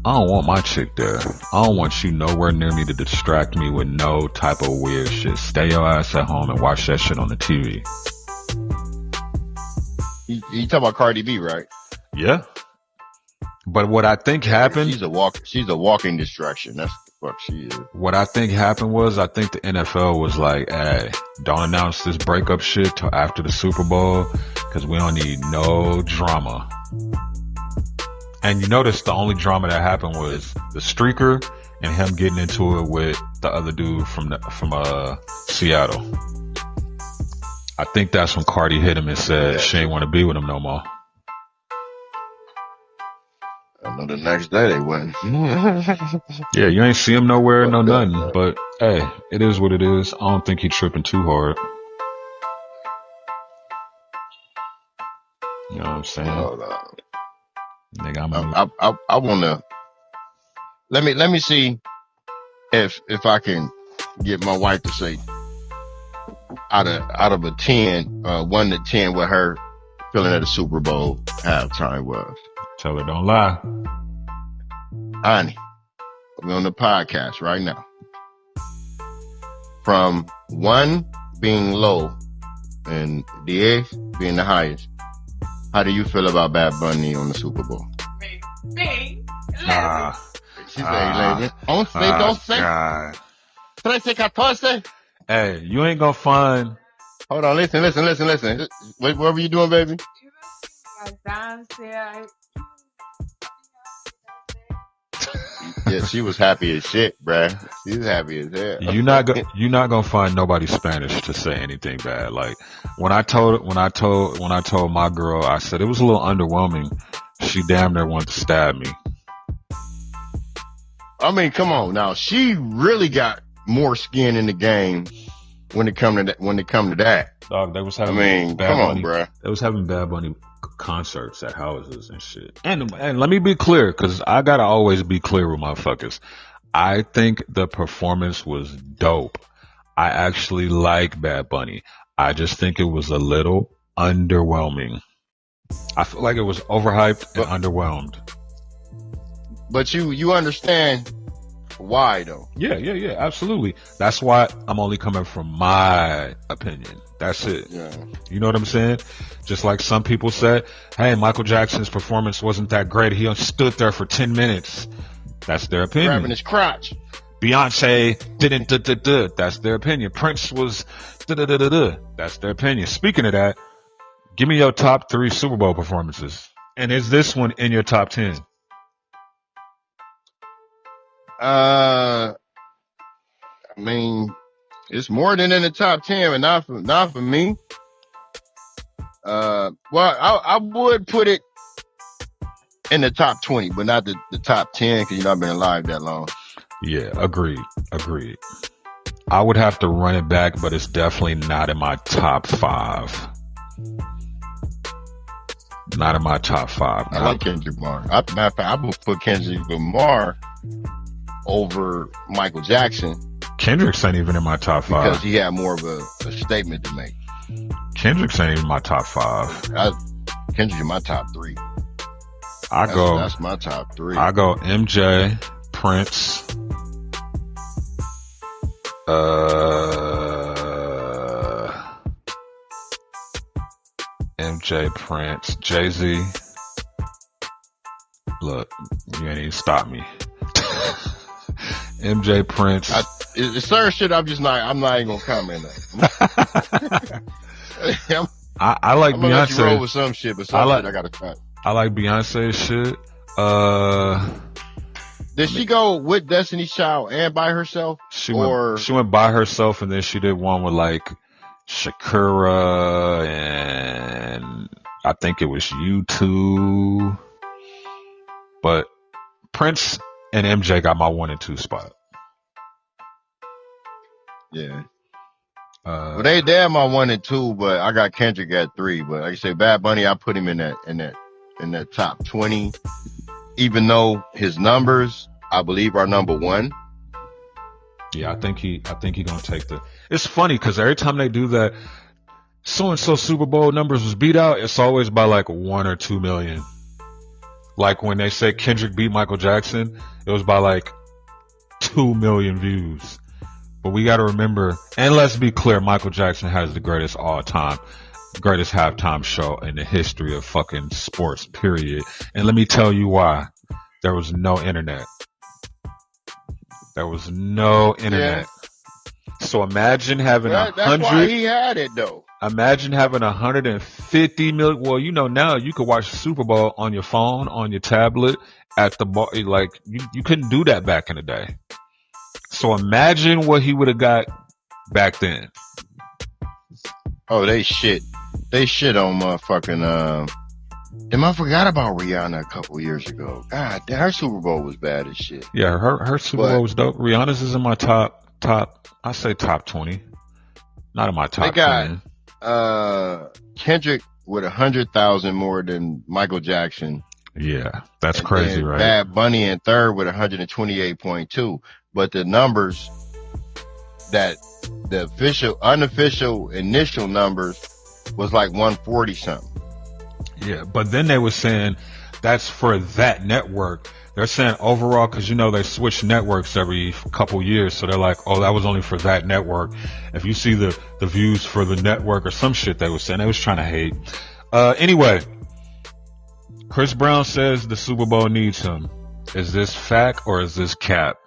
I don't want my chick there. I don't want you nowhere near me to distract me with no type of weird shit. Stay your ass at home and watch that shit on the TV. You talking about Cardi B, right? Yeah. But what I think happened... She's a walking distraction. That's the fuck she is. What I think happened was, I think the NFL was like, hey, don't announce this breakup shit till after the Super Bowl, because we don't need no drama. And you notice the only drama that happened was the streaker and him getting into it with the other dude from Seattle. I think that's when Cardi hit him and said she ain't want to be with him no more. I know the next day they went. Yeah, you ain't see him nowhere, no nothing. But hey, it is what it is. I don't think he tripping too hard. You know what I'm saying? Hold on. Nigga, I wanna let me see if I can get my wife to say out of a 10, 1 to 10 what her feeling at the Super Bowl halftime was. Tell her don't lie. Honey, we're on the podcast right now. From 1 being low and 10 being the highest, how do you feel about Bad Bunny on the Super Bowl? Me? She said, lady, don't say. God. 13, 14. Hey, you ain't gonna find... Hold on, listen. What were you doing, baby? Downstairs. Yeah, she was happy as shit, bruh. She was happy as hell. You're not gonna find nobody Spanish to say anything bad. Like when I told my girl, I said it was a little underwhelming. She damn near wanted to stab me. I mean, come on now. She really got more skin in the game when it come to that. Dog, they was having. Come on, bruh. They was having Bad Bunny concerts at houses and shit. And let me be clear, because I gotta always be clear with motherfuckers. I think the performance was dope. I actually like Bad Bunny. I just think it was a little underwhelming. I feel like it was overhyped and underwhelmed. But you understand why though? Yeah, absolutely. That's why I'm only coming from my opinion. That's it. Yeah. You know what I'm saying? Just like some people said, hey, Michael Jackson's performance wasn't that great. He stood there for 10 minutes. That's their opinion. Grabbing his crotch. Beyonce didn't That's their opinion. Prince was That's their opinion. Speaking of that, give me your top 3 Super Bowl performances. And is this one in your top 10? I mean, it's more than in the top 10, but not for me. Well, I would put it in the top 20, but not the top 10 because I've been alive that long. Yeah, agreed. I would have to run it back, but it's definitely not in my top 5. Not in my top 5. I like Kendrick Lamar. I would put Kendrick Lamar over Michael Jackson. Kendrick's ain't even in my top 5 because he had more of a statement to make. Kendrick's ain't even my top 5. Kendrick's in my top 3. That's my top 3. I go MJ, Prince, MJ, Prince, Jay-Z. Look, you ain't even stop me. MJ, Prince. Certain shit I'm not even gonna comment on. I like I'm Beyonce. let you roll with some shit, but some shit I gotta cut. I like Beyonce's shit. Did she go with Destiny's Child and by herself? She went by herself, and then she did one with like Shakira, and I think it was U2. But Prince and MJ got my 1 and 2 spot. Yeah. Well, they have my 1 and 2, but I got Kendrick at 3. But like I say, Bad Bunny, I put him in that top 20, even though his numbers, I believe, are number 1. Yeah, I think he gonna take the. It's funny because every time they do that, so and so Super Bowl numbers was beat out. It's always by like 1 or 2 million. Like when they say Kendrick beat Michael Jackson, it was by like 2 million views. But we got to remember, and let's be clear, Michael Jackson has the greatest halftime show in the history of fucking sports, period. And let me tell you why. There was no internet. Yeah. So imagine having That's why he had it though. Imagine having 150 million. Well, now you could watch the Super Bowl on your phone, on your tablet, at the bar. Like you couldn't do that back in the day. So imagine what he would have got back then. Oh, they shit on motherfucking. Damn, I forgot about Rihanna a couple years ago. God, her Super Bowl was bad as shit. Yeah, her Super Bowl was dope. Rihanna's is in my top. I say top 20. Not in my top 10. Kendrick with 100,000 more than Michael Jackson. Yeah, that's crazy, right? Bad Bunny in third with 128.2. But the numbers that the unofficial initial numbers was like 140 something. Yeah, but then they were saying that's for that network. They're saying overall, because they switch networks every couple years, so they're like, oh, that was only for that network. If you see the views for the network or some shit they were saying, they was trying to hate. Anyway, Chris Brown says the Super Bowl needs him. Is this fact or is this cap?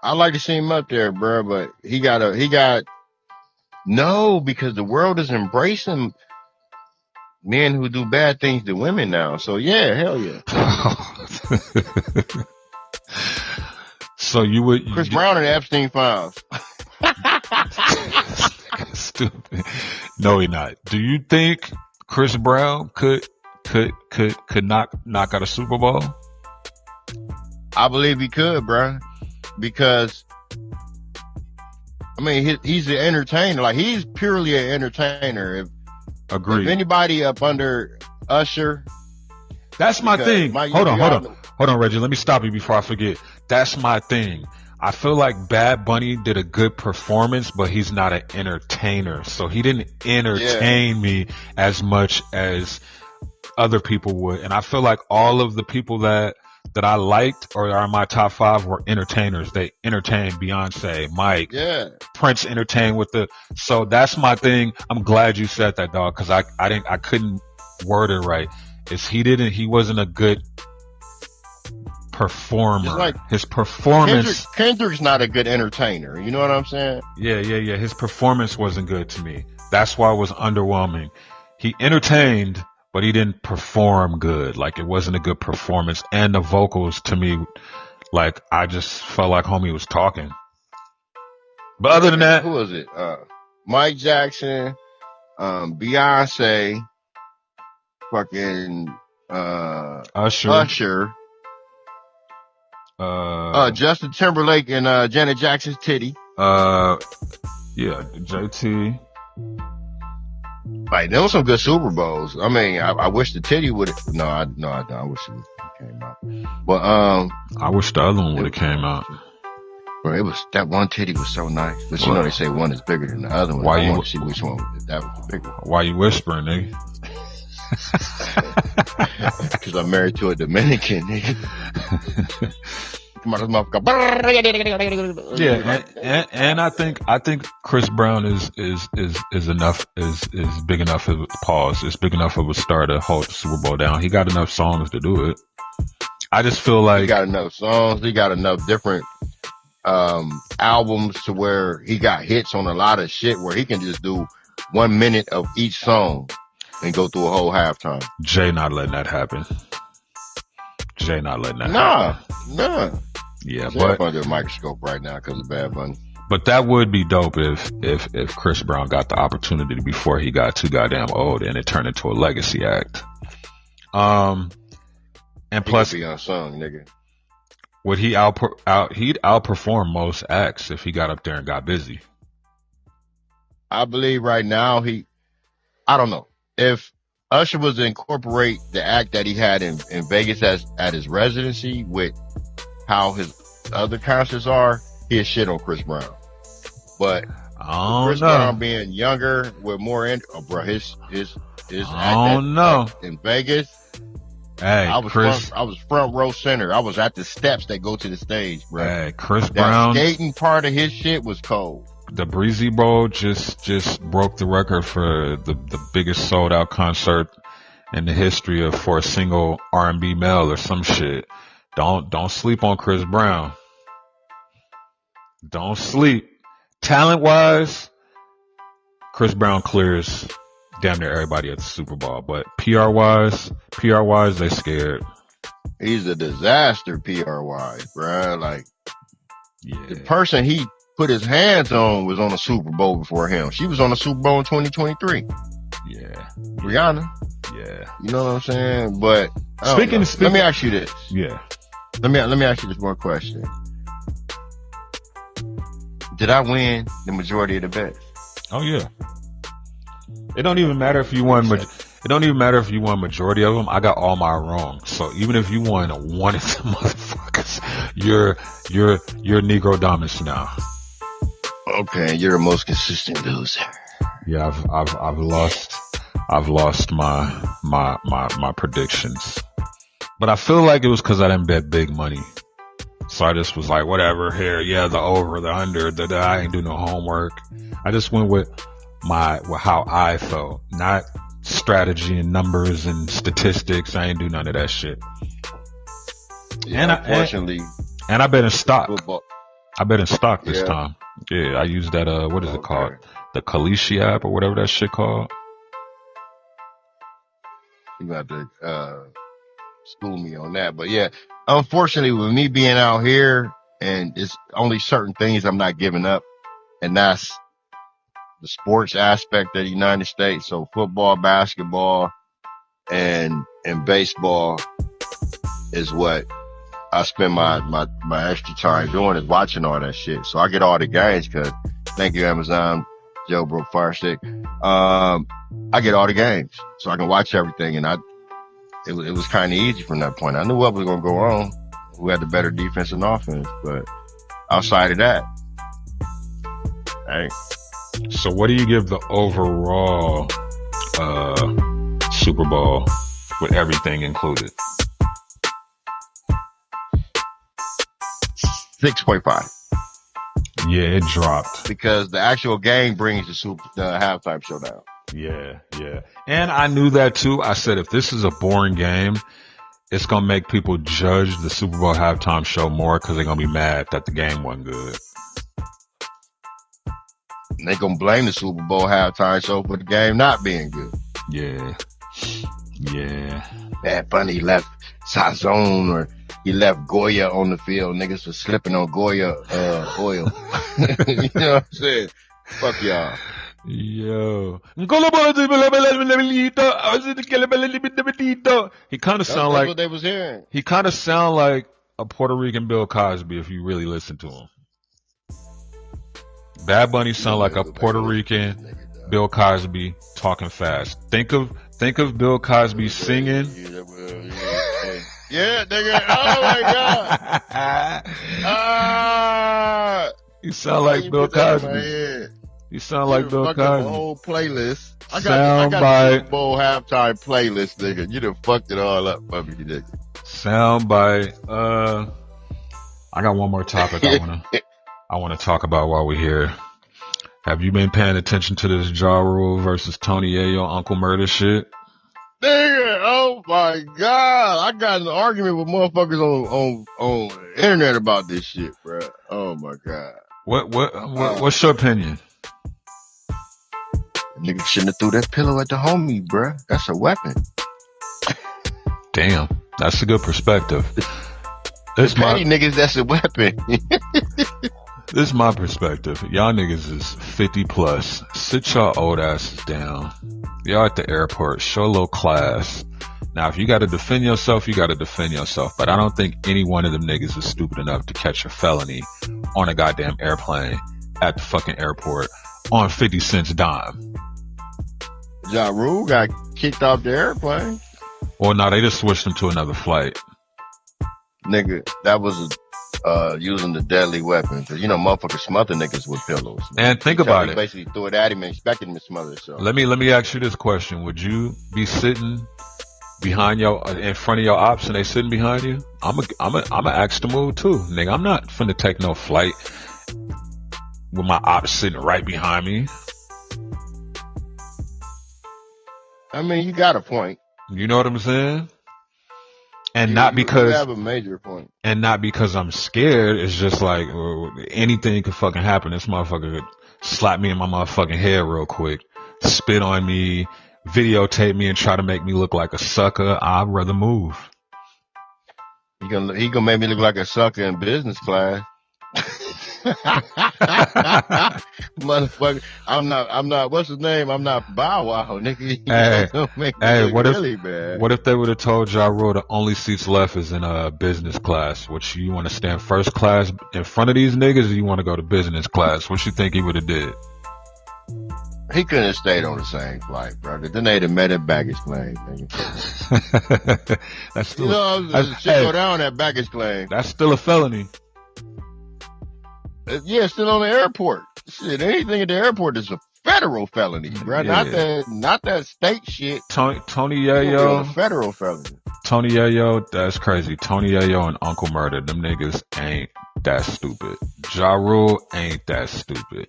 I'd like to see him up there, bro, but because the world is embracing men who do bad things to women now. So yeah, hell yeah. So you would Chris Brown and the Epstein files. Stupid. No, he not. Do you think Chris Brown could knock out a Super Bowl? I believe he could, bro. Because I mean, he's an entertainer. Like, he's purely an entertainer. Agreed. If anybody up under Usher, that's my thing. Hold on, Reggie. Let me stop you before I forget. That's my thing. I feel like Bad Bunny did a good performance, but he's not an entertainer. So he didn't entertain me as much as other people would. And I feel like all of the people that that I liked or are in my top 5 were entertainers. They entertained Beyonce, Mike, Yeah. Prince entertained with so that's my thing. I'm glad you said that, dog, because I couldn't word it right. He wasn't a good performer. Like his performance. Kendrick's not a good entertainer. You know what I'm saying? Yeah. His performance wasn't good to me. That's why it was underwhelming. He entertained, but he didn't perform good. Like, it wasn't a good performance. And the vocals, to me, like, I just felt like homie was talking. But other than that, who was it? Mike Jackson, Beyonce, fucking Usher, Justin Timberlake and Janet Jackson's titty. Yeah, JT. Like, there was some good Super Bowls. I mean, I wish the titty would have. No, I don't. I wish it came out. But I wish the other one would have came out. Bro, it was that one titty was so nice. But you know they say one is bigger than the other one. I want to see which one that was the bigger one. Why you whispering, nigga? Because I'm married to a Dominican nigga. Yeah, and I think Chris Brown is enough is big enough of a pause. It's big enough of a star to hold the Super Bowl down. He got enough songs to do it. I just feel like he got enough songs. He got enough different albums to where he got hits on a lot of shit where he can just do 1 minute of each song and go through a whole halftime. Jay not letting that happen. happen. Nah. Yeah, Jay but under a microscope right now because of Bad Bunny. But that would be dope if Chris Brown got the opportunity before he got too goddamn old and it turned into a legacy act. And plus, he unsung, nigga. Would he'd outperform most acts if he got up there and got busy. I believe right now I don't know. If Usher was to incorporate the act that he had in Vegas at his residency with how his other concerts are, he'd shit on Chris Brown. But Chris Brown being younger with more his act in Vegas. Hey, I was front row center. I was at the steps that go to the stage, bro. Hey, Chris Brown. That skating part of his shit was cold. The Breezy Bowl just broke the record for the biggest sold out concert in the history for a single R&B male or some shit. Don't sleep on Chris Brown. Don't sleep. Talent wise, Chris Brown clears damn near everybody at the Super Bowl, but PR wise, they scared. He's a disaster PR wise, bro. Like, yeah. The person he put his hands on was on the Super Bowl before him. She was on the Super Bowl in 2023. Yeah. Rihanna. Yeah. You know what I'm saying? But speaking, let me ask you this. Yeah. Let me ask you this one question. Did I win the majority of the bets? Oh yeah. It don't even matter if you won. It don't even matter if you won majority of them. I got all my wrong. So even if you won one of the motherfuckers, you're Negro Dominus now. Okay, you're the most consistent loser. Yeah, I've lost my predictions. But I feel like it was because I didn't bet big money. So I just was like, whatever, here, yeah, the over, the under, I ain't do no homework. I just went with how I felt, not strategy and numbers and statistics. I ain't do none of that shit. Yeah, unfortunately. And I bet in stock. Football. I bet in stock this time. Yeah, I used that, what is it called? The Kalishi app or whatever that shit called. You got to, school me on that. But yeah, unfortunately with me being out here and it's only certain things I'm not giving up, and that's the sports aspect of the United States. So football, basketball, and baseball is what I spend my extra time doing, is watching all that shit. So I get all the games because, thank you Amazon, Joe Broke Fire Stick. I get all the games so I can watch everything, and it was kind of easy from that point. I knew what was going to go on. Who had the better defense and offense, but outside of that, hey. So what do you give the overall Super Bowl with everything included? 6.5. Yeah, it dropped. Because the actual game brings the halftime show down. Yeah. And I knew that too. I said, if this is a boring game, it's going to make people judge the Super Bowl halftime show more because they're going to be mad that the game wasn't good. And they're going to blame the Super Bowl halftime show for the game not being good. Yeah. Bad Bunny left Sazone, or he left Goya on the field. Niggas was slipping on Goya oil. You know what I'm saying? Fuck y'all. Yo. He kind of sound like what they was hearing. He kind of sound like a Puerto Rican Bill Cosby if you really listen to him. Bad Bunny sound like a Puerto Rican Bill Cosby talking fast. Think of Bill Cosby singing. Yeah, nigga. Oh my god. You sound like Bill Cosby. You sound like Bill Cosby. The whole playlist. I got the Super Bowl halftime playlist, nigga. You done fucked it all up for me, nigga. Soundbite. I got one more topic I wanna talk about while we're here. Have you been paying attention to this Ja Rule versus Tony Yayo Uncle Murder shit? Nigga, oh my god. I got in an argument with motherfuckers on internet about this shit, bro. Oh my god. What's your opinion? Nigga shouldn't have threw that pillow at the homie, bruh. That's a weapon. Damn, that's a good perspective. Petty niggas, that's a weapon. This is my perspective. Y'all niggas is 50 plus. Sit y'all old asses down. Y'all at the airport. Show a little class. Now, if you gotta defend yourself, you gotta defend yourself. But I don't think any one of them niggas is stupid enough to catch a felony on a goddamn airplane at the fucking airport on 50 cents dime. Ja Rule got kicked off the airplane. Well, no, they just switched him to another flight. Nigga, that was using the deadly weapon. Cause, you know, motherfuckers smother niggas with pillows. And think about it. Basically threw it at him and expected him to smother himself. Let me ask you this question. Would you be sitting in front of your ops and they sitting behind you? I'm a ask to move too. Nigga, I'm not finna take no flight with my ops sitting right behind me. I mean, you got a point. You know what I'm saying? And not because you have a major point. And not because I'm scared. It's just like anything could fucking happen. This motherfucker could slap me in my motherfucking head real quick, spit on me, videotape me, and try to make me look like a sucker. I'd rather move. He gonna make me look like a sucker in business class. Motherfucker, I'm not, what's his name? I'm not Bow Wow, nigga. What if they would have told Ja Rule the only seats left is in business class? Which you want to stand first class in front of these niggas, or you want to go to business class? What you think he would have did? He couldn't have stayed on the same flight, bro. Then they'd have met at baggage claim. That's still, go down that baggage claim. That's still a felony. Yeah, still on the airport. Shit, anything at the airport is a federal felony, bro. Yeah. Not that state shit. Tony Yayo, a federal felony. Tony Yayo, that's crazy. Tony Yayo and Uncle Murder, them niggas ain't that stupid. Ja Rule ain't that stupid.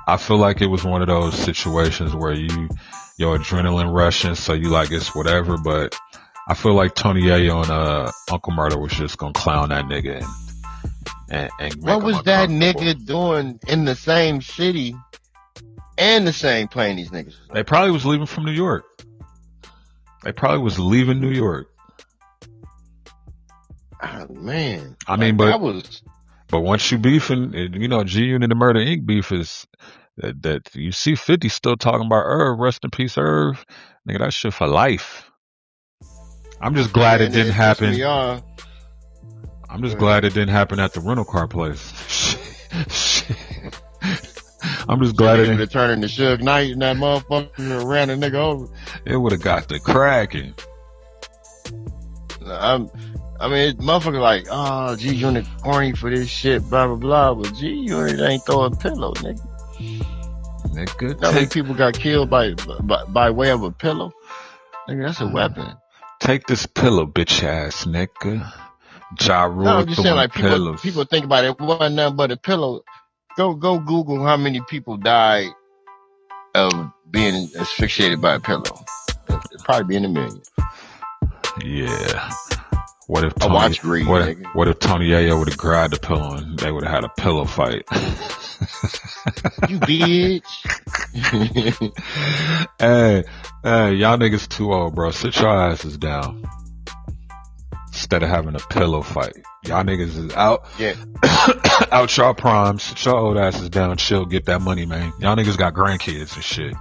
I feel like it was one of those situations where your adrenaline rushing, so you like it's whatever. But I feel like Tony Yayo and Uncle Murder was just gonna clown that nigga and what was that nigga doing in the same city and the same plane these niggas? They probably was leaving from New York. They probably was leaving New York. Oh, man. I mean, but once you beefing, you know, G Unit and Murder Inc. beef is that you see 50 still talking about Irv, rest in peace Irv. Nigga, that shit for life. I'm just glad it didn't happen. I'm just glad it didn't happen at the rental car place. I'm just glad it didn't turn into Suge Knight and that motherfucker ran a nigga over. It would have got the cracking. I mean, motherfucker like, oh, G Unit corny for this shit, blah blah blah. But G Unit ain't throwing pillow, nigga. Nigga, how many people got killed by way of a pillow? Nigga, that's a weapon. Take this pillow, bitch ass nigga. Ja No, Rule I'm just saying, throwing like pillows. people think about it wasn't nothing but a pillow. Go Google how many people died of being asphyxiated by a pillow. It'd probably be in the millions. Yeah. What if I Tony? watch Greed, nigga. What if Tony Yayo would have grabbed the pillow and they would have had a pillow fight? You bitch. Hey, y'all niggas too old, bro. Sit your asses down. Instead of having a pillow fight. Y'all niggas is out. Yeah. Out y'all prime. Sit your old asses down, chill, get that money, man. Y'all niggas got grandkids and shit.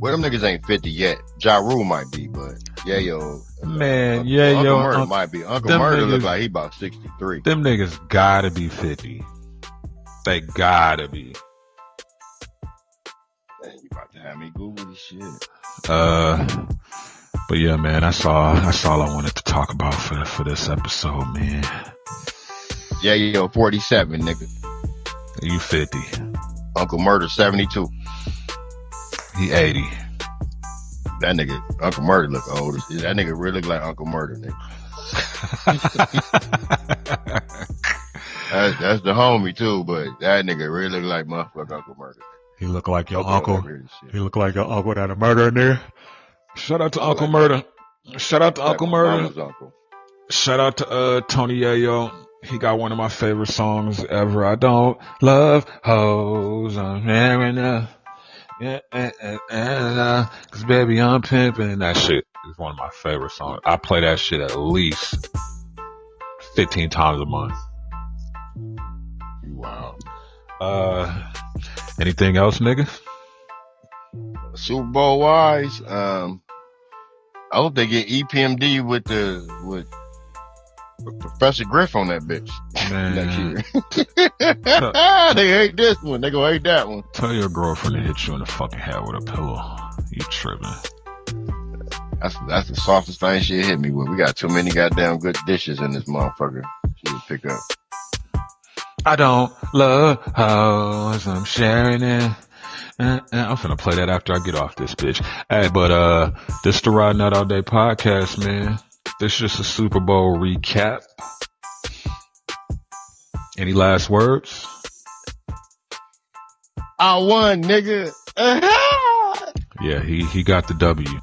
Well, them niggas ain't 50 yet. Ja Rule might be, but Yayo. Man, Uncle Murder might be. Uncle Murder look like he about 63. Them niggas gotta be 50. They gotta be. Man, you about to have me Google this shit. But yeah, man, that's all I wanted to talk about for this episode, man. Yayo 47, nigga. You 50. Uncle Murder 72. He 80. That nigga, Uncle Murder look old. That nigga really look like Uncle Murder, nigga. That's the homie too, but that nigga really look like motherfucker Uncle Murder. He look like your uncle. He look like your uncle that a murder in there. Shout out to Uncle Murder. Shout out to Uncle Murder. Shout out to Tony Yayo. He got one of my favorite songs ever. I don't love hoes. I'm marrying her. Cause baby, I'm pimping. That shit is one of my favorite songs. I play that shit at least 15 times a month. Wow. Anything else, nigga? Super Bowl wise, I hope they get EPMD with Professor Griff on that bitch next year. They hate this one. They gonna hate that one. Tell your girlfriend to hit you in the fucking head with a pillow. You tripping. That's the softest thing she hit me with. We got too many goddamn good dishes in this motherfucker. She would pick up. I don't love hoes. I'm sharing it. I'm finna play that after I get off this bitch. Hey, but this the Riding Out All Day podcast, man. This is just a Super Bowl recap. Any last words? I won, nigga. Yeah, he got the W.